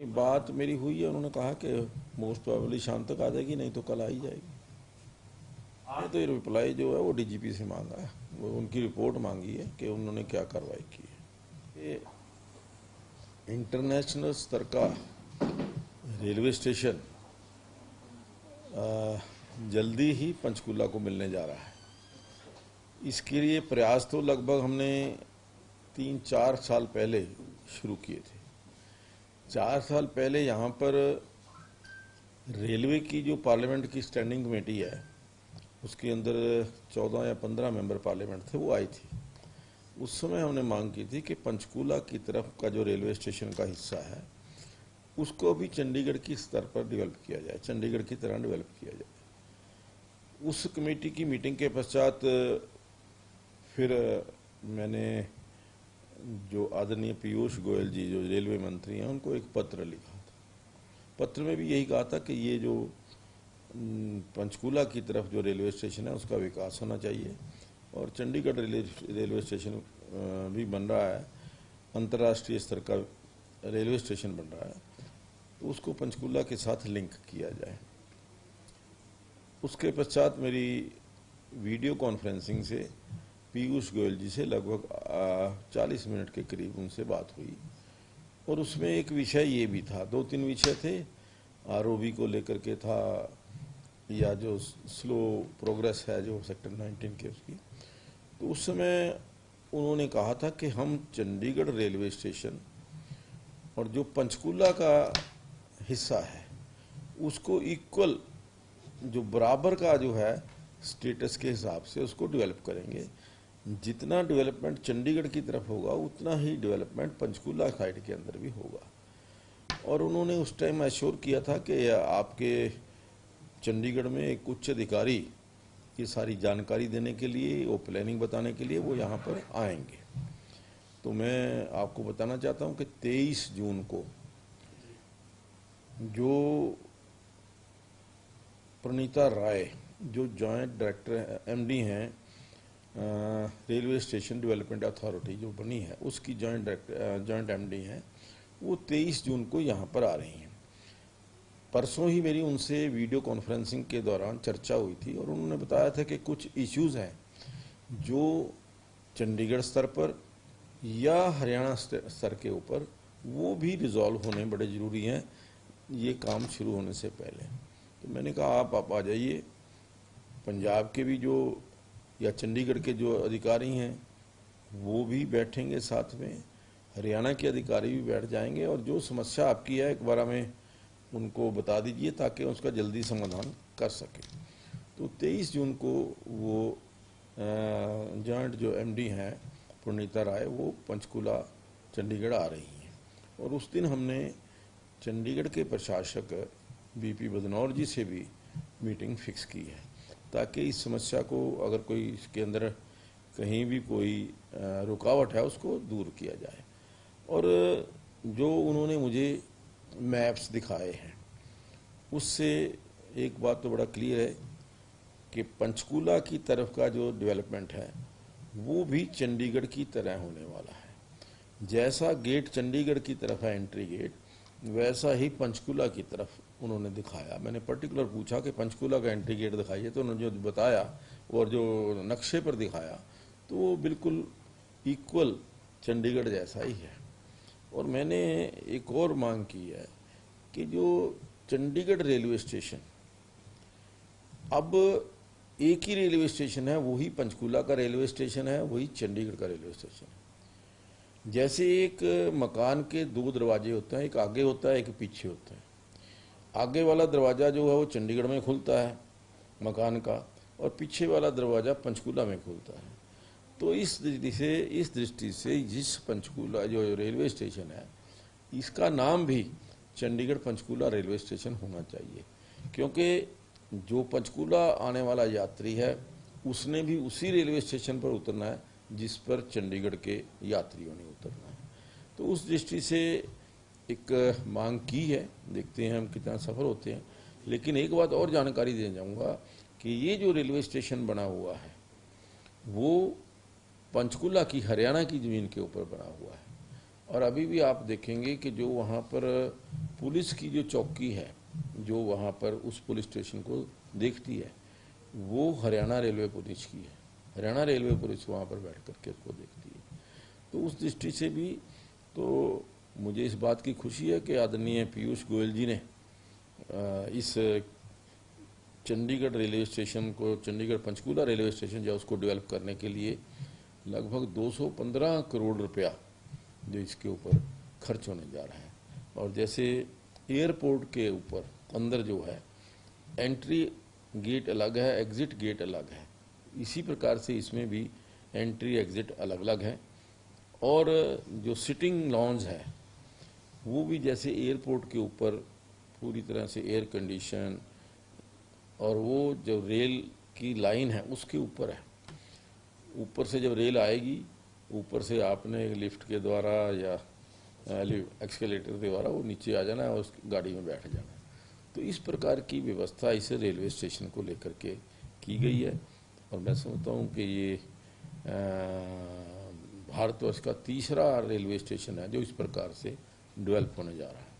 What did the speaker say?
बात मेरी हुई है, उन्होंने कहा कि मोस्ट प्रोबेबली शाम तक आ जाएगी, नहीं तो कल आ ही जाएगी। ये तो ये रिप्लाई जो है वो डीजीपी से मांगा है, वो उनकी रिपोर्ट मांगी है कि उन्होंने क्या कार्रवाई की है। ये इंटरनेशनल स्तर का रेलवे स्टेशन जल्दी ही पंचकूला को मिलने जा रहा है। इसके लिए प्रयास तो लगभग हमने 3-4 साल पहले शुरू किए थे। 4 साल पहले यहाँ पर रेलवे की जो पार्लियामेंट की स्टैंडिंग कमेटी है उसके अंदर 14 या 15 मेंबर पार्लियामेंट थे, वो आई थी। उस समय हमने मांग की थी कि पंचकूला की तरफ का जो रेलवे स्टेशन का हिस्सा है उसको भी चंडीगढ़ की स्तर पर डेवलप किया जाए, चंडीगढ़ की तरह डेवलप किया जाए। उस कमेटी की मीटिंग के पश्चात फिर मैंने जो आदरणीय पीयूष गोयल जी जो रेलवे मंत्री हैं उनको एक पत्र लिखा था। पत्र में भी यही कहा था कि ये जो पंचकूला की तरफ जो रेलवे स्टेशन है उसका विकास होना चाहिए और चंडीगढ़ रेलवे स्टेशन भी बन रहा है, अंतर्राष्ट्रीय स्तर का रेलवे स्टेशन बन रहा है, तो उसको पंचकूला के साथ लिंक किया जाए। उसके पश्चात मेरी वीडियो कॉन्फ्रेंसिंग से पीयूष गोयल जी से लगभग 40 मिनट के करीब उनसे बात हुई और उसमें एक विषय ये भी था, 2-3 विषय थे। आरओबी को लेकर के था, या जो स्लो प्रोग्रेस है जो सेक्टर 19 के उसकी, तो उस समय उन्होंने कहा था कि हम चंडीगढ़ रेलवे स्टेशन और जो पंचकूला का हिस्सा है उसको इक्वल, जो बराबर का जो है स्टेटस के हिसाब से उसको डेवलप करेंगे। जितना डेवलपमेंट चंडीगढ़ की तरफ होगा उतना ही डेवलपमेंट पंचकूला साइड के अंदर भी होगा। और उन्होंने उस टाइम एश्योर किया था कि आपके चंडीगढ़ में एक उच्च अधिकारी की सारी जानकारी देने के लिए, वो प्लानिंग बताने के लिए वो यहाँ पर आएंगे। तो मैं आपको बताना चाहता हूँ कि 23 जून को जो प्रणीता राय जो जॉइंट डायरेक्टर एमडी हैं रेलवे स्टेशन डेवलपमेंट अथॉरिटी जो बनी है उसकी जॉइंट एमडी हैं, वो 23 जून को यहाँ पर आ रही हैं। परसों ही मेरी उनसे वीडियो कॉन्फ्रेंसिंग के दौरान चर्चा हुई थी और उन्होंने बताया था कि कुछ इश्यूज हैं जो चंडीगढ़ स्तर पर या हरियाणा स्तर के ऊपर वो भी रिजॉल्व होने बड़े ज़रूरी हैं ये काम शुरू होने से पहले। तो मैंने कहा आप आ जाइए, पंजाब के भी जो या चंडीगढ़ के जो अधिकारी हैं वो भी बैठेंगे साथ में, हरियाणा के अधिकारी भी बैठ जाएंगे और जो समस्या आपकी है एक बार हमें उनको बता दीजिए ताकि उसका जल्दी समाधान कर सके। तो 23 जून को वो जॉइंट जो एमडी हैं प्रणीता राय वो पंचकूला चंडीगढ़ आ रही हैं और उस दिन हमने चंडीगढ़ के प्रशासक बीपी बदनौर जी से भी मीटिंग फिक्स की है ताकि इस समस्या को अगर कोई इसके अंदर कहीं भी कोई रुकावट है उसको दूर किया जाए। और जो उन्होंने मुझे मैप्स दिखाए हैं उससे एक बात तो बड़ा क्लियर है कि पंचकूला की तरफ का जो डेवलपमेंट है वो भी चंडीगढ़ की तरह होने वाला है। जैसा गेट चंडीगढ़ की तरफ है एंट्री गेट, वैसा ही पंचकूला की तरफ उन्होंने दिखाया। मैंने पर्टिकुलर पूछा कि पंचकूला का एंट्री गेट दिखाइए, तो उन्होंने जो बताया और जो नक्शे पर दिखाया तो वो बिल्कुल इक्वल चंडीगढ़ जैसा ही है। और मैंने एक और मांग की है कि जो चंडीगढ़ रेलवे स्टेशन, अब एक ही रेलवे स्टेशन है, वही पंचकूला का रेलवे स्टेशन है, वही चंडीगढ़ का रेलवे स्टेशन है। जैसे एक मकान के 2 दरवाजे होते हैं, एक आगे होता है एक पीछे होता है। आगे वाला दरवाज़ा जो है वो चंडीगढ़ में खुलता है मकान का और पीछे वाला दरवाज़ा पंचकूला में खुलता है। तो इस दृष्टि से जिस पंचकूला जो रेलवे स्टेशन है इसका नाम भी चंडीगढ़ पंचकूला रेलवे स्टेशन होना चाहिए, क्योंकि जो पंचकूला आने वाला यात्री है उसने भी उसी रेलवे स्टेशन पर उतरना है जिस पर चंडीगढ़ के यात्रियों ने उतरना है। तो उस दृष्टि से एक मांग की है, देखते हैं हम कितना सफल होते हैं। लेकिन एक बात और जानकारी देना चाहूँगा कि ये जो रेलवे स्टेशन बना हुआ है वो पंचकूला की हरियाणा की ज़मीन के ऊपर बना हुआ है और अभी भी आप देखेंगे कि जो वहाँ पर पुलिस की जो चौकी है जो वहाँ पर उस पुलिस स्टेशन को देखती है वो हरियाणा रेलवे पुलिस की है। हरियाणा रेलवे पुलिस वहाँ पर बैठ करके उसको देखती है। तो उस दृष्टि से भी तो मुझे इस बात की खुशी है कि आदरणीय पीयूष गोयल जी ने इस चंडीगढ़ रेलवे स्टेशन को, चंडीगढ़ पंचकूला रेलवे स्टेशन जो उसको डेवलप करने के लिए लगभग 215 करोड़ रुपया जो इसके ऊपर खर्च होने जा रहा है। और जैसे एयरपोर्ट के ऊपर अंदर जो है एंट्री गेट अलग है, एग्जिट गेट अलग है, इसी प्रकार से इसमें भी एंट्री एग्जिट अलग अलग है। और जो सिटिंग लॉन्ज है वो भी जैसे एयरपोर्ट के ऊपर पूरी तरह से एयर कंडीशन, और वो जो रेल की लाइन है उसके ऊपर है। ऊपर से जब रेल आएगी, ऊपर से आपने लिफ्ट के द्वारा या एक्सकेलेटर के द्वारा वो नीचे आ जाना है और उस गाड़ी में बैठ जाना है। तो इस प्रकार की व्यवस्था इस रेलवे स्टेशन को लेकर के की गई है। और मैं समझता हूँ कि ये भारतवर्ष का तीसरा रेलवे स्टेशन है जो इस प्रकार से डेवलप होने जा रहा है।